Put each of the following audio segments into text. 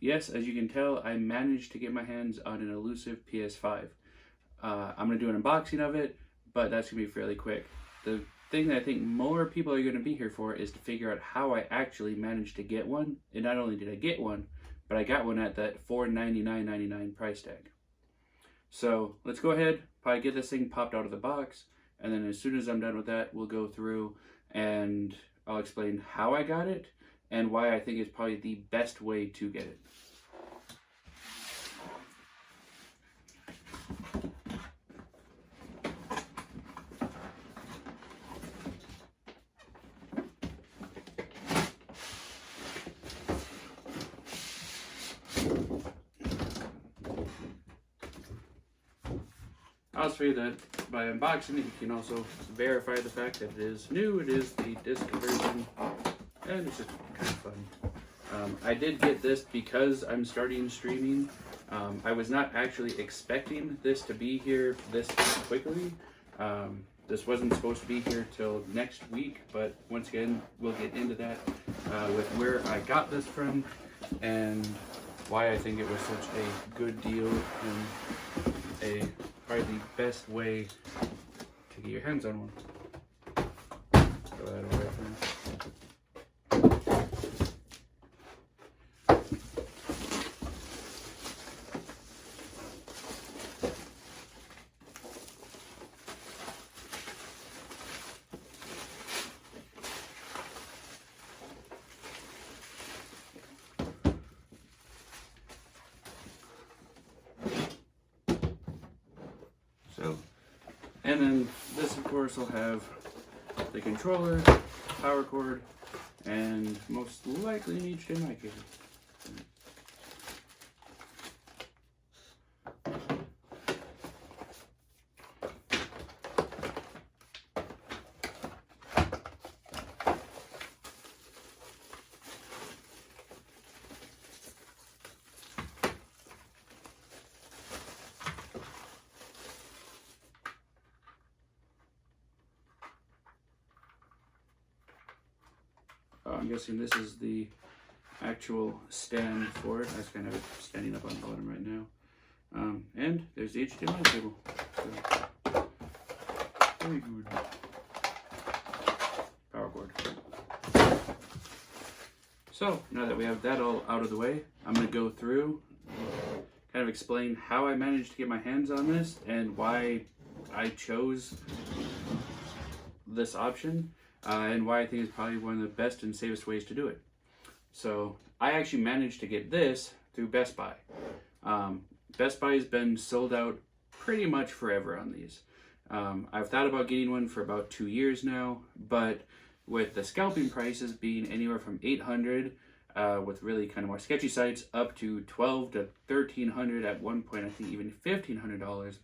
Yes, as you can tell, I managed to get my hands on an elusive PS5. I'm going to do an unboxing of it, but that's going to be fairly quick. The thing that I think more people are going to be here for is to figure out how I actually managed to get one. And not only did I get one, but I got one at that $499.99 price tag. So let's go ahead, probably get this thing popped out of the box, and then as soon as I'm done with that, we'll go through and I'll explain how I got it and why I think it's probably the best way to get it. I also figured that by unboxing it, you can also verify the fact that it is new, it is the disc version, and it's just kind of fun. I did get this because I'm starting streaming. I was not actually expecting this to be here this quickly. This wasn't supposed to be here till next week, but once again, we'll get into that with where I got this from and why I think it was such a good deal and probably the best way to get your hands on one. Throw that away from me. So, and then this of course will have the controller, power cord, and most likely an HDMI cable. I'm guessing this is the actual stand for it. That's kind of standing up on the bottom right now. And there's the HDMI cable. So, very good. Power cord. So, now that we have that all out of the way, I'm going to go through, kind of explain how I managed to get my hands on this and why I chose this option. And why I think it's probably one of the best and safest ways to do it. So I actually managed to get this through Best Buy. Best Buy has been sold out pretty much forever on these. I've thought about getting one for about 2 years now, but with the scalping prices being anywhere from $800 with really kind of more sketchy sites up to $1,200 to $1,300 at one point, I think even $1,500,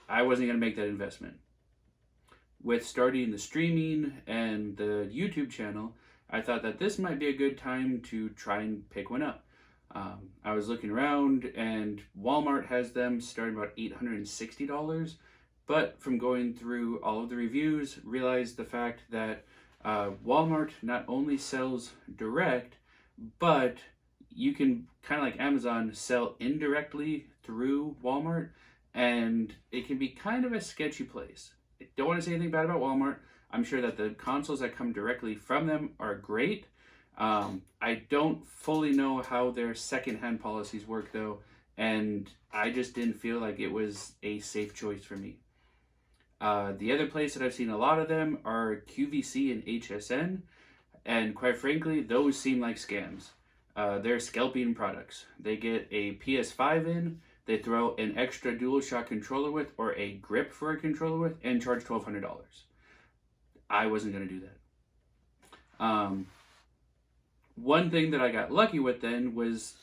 I wasn't going to make that investment. With starting the streaming and the YouTube channel, I thought that this might be a good time to try and pick one up. I was looking around and Walmart has them starting about $860, but from going through all of the reviews, realized the fact that Walmart not only sells direct, but you can, kind of like Amazon, sell indirectly through Walmart, and it can be kind of a sketchy place. I don't want to say anything bad about Walmart. I'm sure that the consoles that come directly from them are great. I don't fully know how their secondhand policies work though, and I just didn't feel like it was a safe choice for me. The other place that I've seen a lot of them are QVC and HSN, and quite frankly, those seem like scams. They're scalping products. They get a PS5 in, they throw an extra DualShock controller with or a grip for a controller with and charge $1,200. I wasn't going to do that. One thing that I got lucky with then was,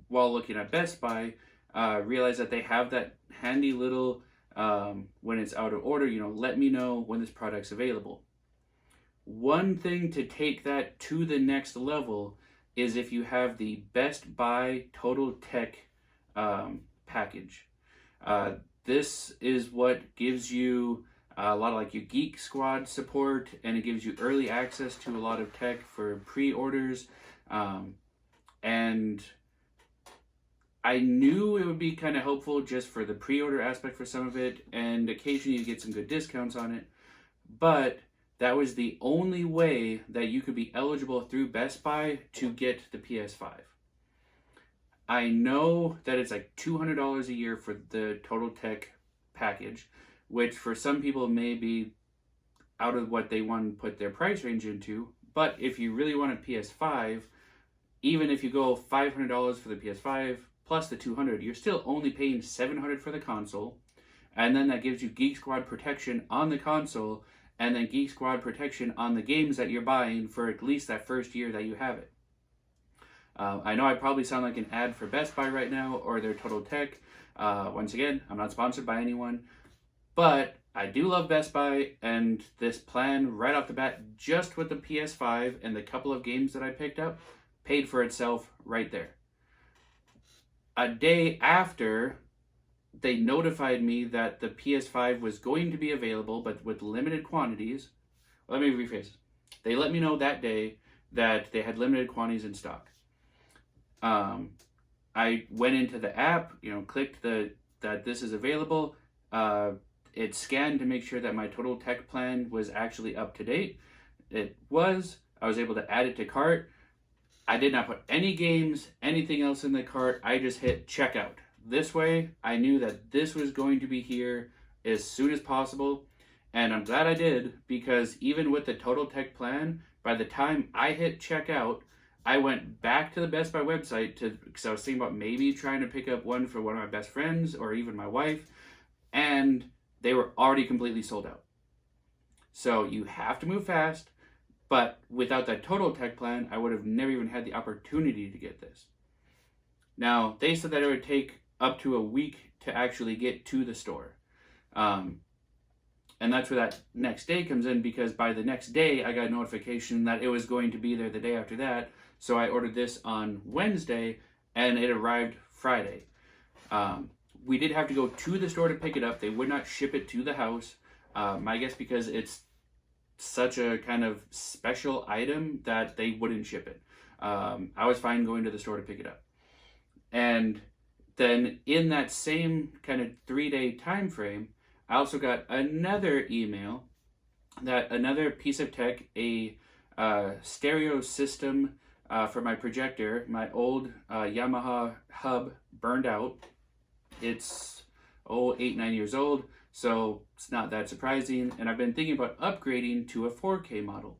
while looking at Best Buy, realized that they have that handy little, when it's out of order, let me know when this product's available. One thing to take that to the next level is if you have the Best Buy Total Tech package. This is what gives you a lot of like your Geek Squad support, and it gives you early access to a lot of tech for pre-orders. And I knew it would be kind of helpful just for the pre-order aspect for some of it, and occasionally you get some good discounts on it. But that was the only way that you could be eligible through Best Buy to get the PS5. I know that it's like $200 a year for the Total Tech package, which for some people may be out of what they want to put their price range into. But if you really want a PS5, even if you go $500 for the PS5 plus the $200, you're still only paying $700 for the console, and then that gives you Geek Squad protection on the console, and then Geek Squad protection on the games that you're buying for at least that first year that you have it. I know I probably sound like an ad for Best Buy right now or their Total Tech. Once again, I'm not sponsored by anyone, but I do love Best Buy, and this plan right off the bat, just with the PS5 and the couple of games that I picked up, paid for itself right there. A day after they notified me that the PS5 was going to be available, but with limited quantities. Let me rephrase. They let me know that day that they had limited quantities in stock. I went into the app, clicked that this is available. It scanned to make sure that my Total Tech plan was actually up to date. It was. I was able to add it to cart. I did not put any games, anything else in the cart. I just hit checkout. This way, I knew that this was going to be here as soon as possible. And I'm glad I did, because even with the Total Tech plan, by the time I hit checkout, I went back to the Best Buy website because I was thinking about maybe trying to pick up one for one of my best friends or even my wife, and they were already completely sold out. So you have to move fast, but without that Total Tech plan, I would have never even had the opportunity to get this. Now, they said that it would take up to a week to actually get to the store. And that's where that next day comes in, because by the next day, I got a notification that it was going to be there the day after that. So I ordered this on Wednesday, and it arrived Friday. We did have to go to the store to pick it up. They would not ship it to the house. I guess because it's such a kind of special item that they wouldn't ship it. I was fine going to the store to pick it up. And then in that same kind of 3-day time frame, I also got another email that another piece of tech, a stereo system for my projector, my old Yamaha hub burned out. It's 8-9 years old, so it's not that surprising. And I've been thinking about upgrading to a 4K model.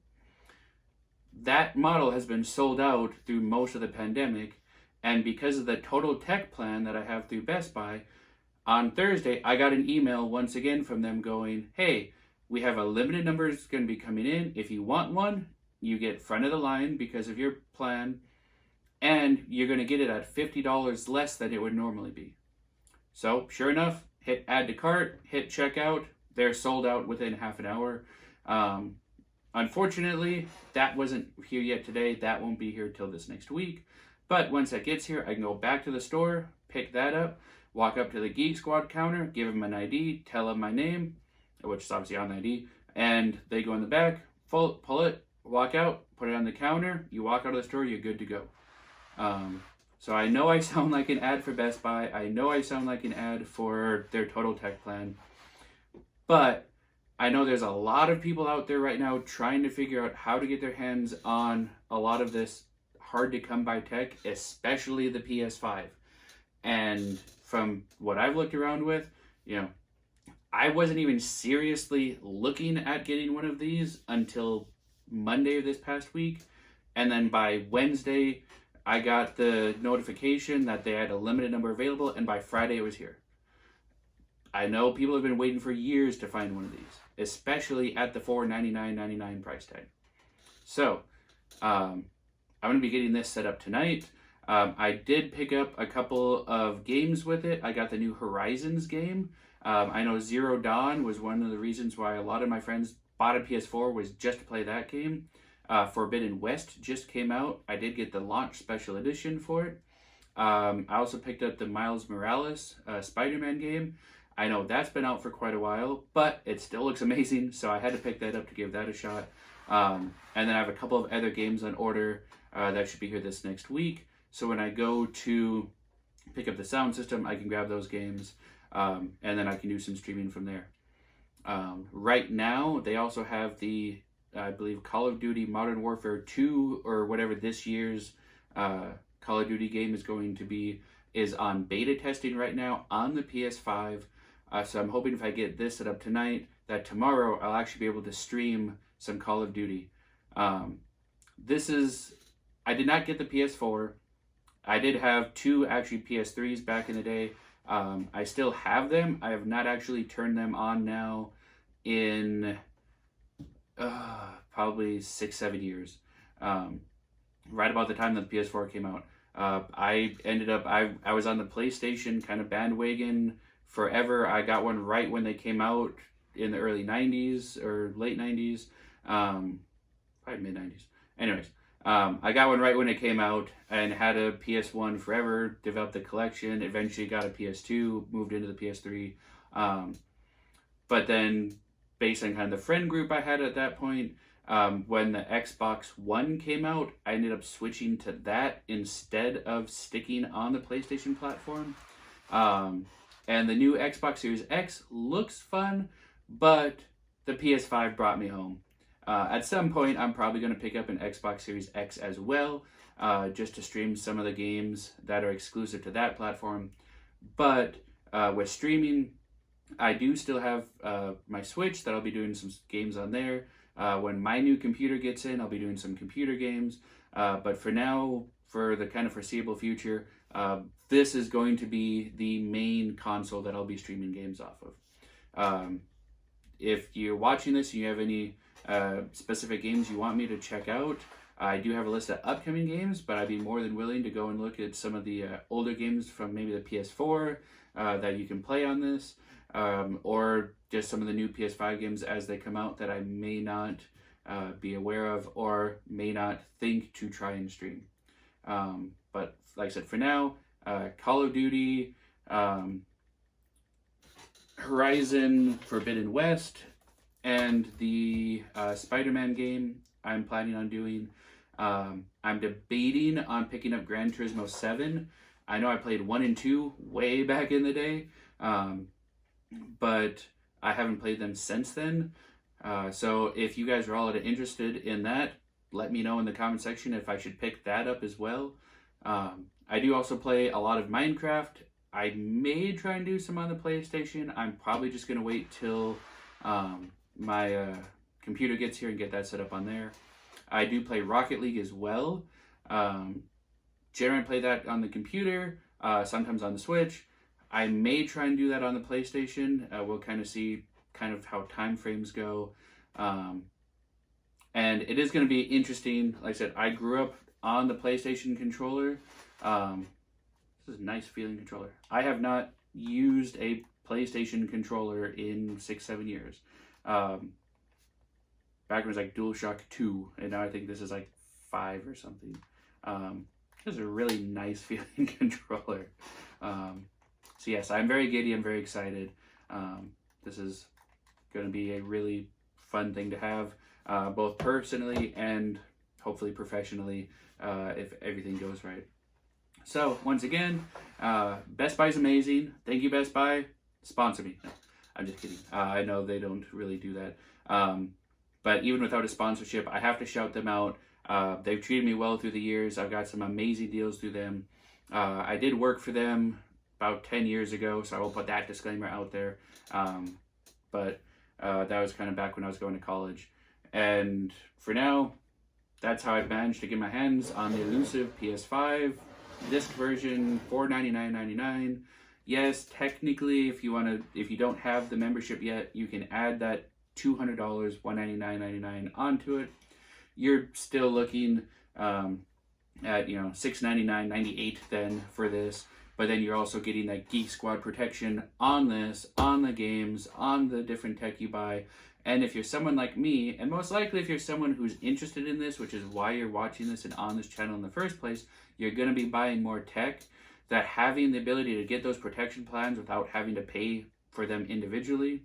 That model has been sold out through most of the pandemic, and because of the Total Tech plan that I have through Best Buy, on Thursday, I got an email once again from them going, hey, we have a limited number that's going to be coming in. If you want one, you get front of the line because of your plan, and you're going to get it at $50 less than it would normally be. So, sure enough, hit add to cart, hit checkout. They're sold out within half an hour. Unfortunately, that wasn't here yet today. That won't be here till this next week. But once that gets here, I can go back to the store, pick that up, walk up to the Geek Squad counter, give them an ID, tell them my name, which is obviously on the ID, and they go in the back, pull it, walk out, put it on the counter, you walk out of the store, you're good to go. So I know I sound like an ad for Best Buy, I know I sound like an ad for their Total Tech plan, but I know there's a lot of people out there right now trying to figure out how to get their hands on a lot of this hard to come by tech, especially the PS5. And from what I've looked around with, I wasn't even seriously looking at getting one of these until Monday of this past week. And then by Wednesday, I got the notification that they had a limited number available, and by Friday it was here. I know people have been waiting for years to find one of these, especially at the $499.99 price tag. So, I'm going to be getting this set up tonight. I did pick up a couple of games with it. I got the new Horizons game. I know Zero Dawn was one of the reasons why a lot of my friends bought a PS4 was just to play that game. Forbidden West just came out. I did get the launch special edition for it. I also picked up the Miles Morales Spider-Man game. I know that's been out for quite a while, but it still looks amazing, so I had to pick that up to give that a shot. And then I have a couple of other games on order that should be here this next week. So when I go to pick up the sound system, I can grab those games, and then I can do some streaming from there. Right now, they also have the, I believe, Call of Duty Modern Warfare 2, or whatever this year's Call of Duty game is going to be, is on beta testing right now on the PS5. So I'm hoping if I get this set up tonight, that tomorrow I'll actually be able to stream some Call of Duty. I did not get the PS4. I did have 2 actually PS3s back in the day. I still have them. I have not actually turned them on now in probably 6-7 years. Right about the time that the PS4 came out. I was on the PlayStation kind of bandwagon forever. I got one right when they came out in the early 90s or late 90s, probably mid 90s. Anyways, I got one right when it came out and had a PS1 forever, developed the collection, eventually got a PS2, moved into the PS3. But then based on kind of the friend group I had at that point, when the Xbox One came out, I ended up switching to that instead of sticking on the PlayStation platform. And the new Xbox Series X looks fun, but the PS5 brought me home. At some point, I'm probably going to pick up an Xbox Series X as well, just to stream some of the games that are exclusive to that platform. But with streaming, I do still have my Switch that I'll be doing some games on there. When my new computer gets in, I'll be doing some computer games. But for now, for the kind of foreseeable future, this is going to be the main console that I'll be streaming games off of. If you're watching this and you have any specific games you want me to check out, I do have a list of upcoming games, but I'd be more than willing to go and look at some of the older games from maybe the PS4 that you can play on this, or just some of the new PS5 games as they come out that I may not be aware of or may not think to try and stream. But like I said, for now, Call of Duty, Horizon Forbidden West, and the Spider-Man game I'm planning on doing. I'm debating on picking up Gran Turismo 7. I know I played 1 and 2 way back in the day, but I haven't played them since then. So if you guys are all interested in that, let me know in the comment section if I should pick that up as well. I do also play a lot of Minecraft. I may try and do some on the PlayStation. I'm probably just going to wait till my computer gets here and get that set up on there. I do play Rocket League as well. Generally play that on the computer, sometimes on the Switch. I may try and do that on the PlayStation. We'll kind of see how time frames go. And it is going to be interesting. Like I said, I grew up on the PlayStation controller. This is a nice feeling controller. I have not used a PlayStation controller in 6-7 years. Back when it was like DualShock 2, and now I think this is like 5 or something. This is a really nice feeling controller. So yes, I'm very giddy, I'm very excited. This is going to be a really fun thing to have, both personally and hopefully professionally, if everything goes right. So once again, Best Buy is amazing. Thank you, Best Buy. Sponsor me. No, I'm just kidding. I know they don't really do that. But even without a sponsorship, I have to shout them out. They've treated me well through the years. I've got some amazing deals through them. I did work for them about 10 years ago, so I will put that disclaimer out there. But that was kind of back when I was going to college. And for now, that's how I've managed to get my hands on the elusive PS5 disc version, $499.99. Yes, technically, if you don't have the membership yet, you can add that $200, $199.99 onto it. You're still looking at $699.98 then for this, but then you're also getting that Geek Squad protection on this, on the games, on the different tech you buy. And if you're someone like me, and most likely if you're someone who's interested in this, which is why you're watching this and on this channel in the first place, you're going to be buying more tech, that having the ability to get those protection plans without having to pay for them individually,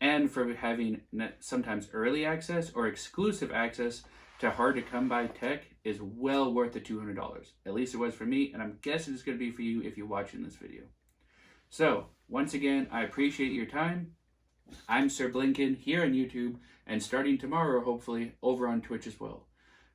and for having sometimes early access or exclusive access to hard to come by tech is well worth the $200. At least it was for me, and I'm guessing it's going to be for you if you're watching this video. So, once again, I appreciate your time. I'm Sir Blinken here on YouTube, and starting tomorrow, hopefully, over on Twitch as well.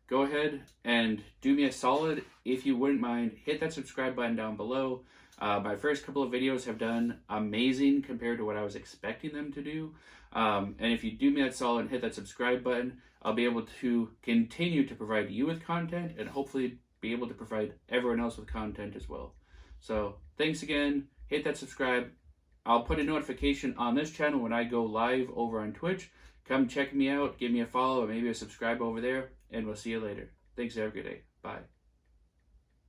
Go ahead and do me a solid, if you wouldn't mind, hit that subscribe button down below. My first couple of videos have done amazing compared to what I was expecting them to do. And if you do me that solid and hit that subscribe button, I'll be able to continue to provide you with content and hopefully be able to provide everyone else with content as well. So thanks again. Hit that subscribe. I'll put a notification on this channel when I go live over on Twitch. Come check me out, give me a follow, or maybe a subscribe over there, and we'll see you later. Thanks, have a good day. Bye.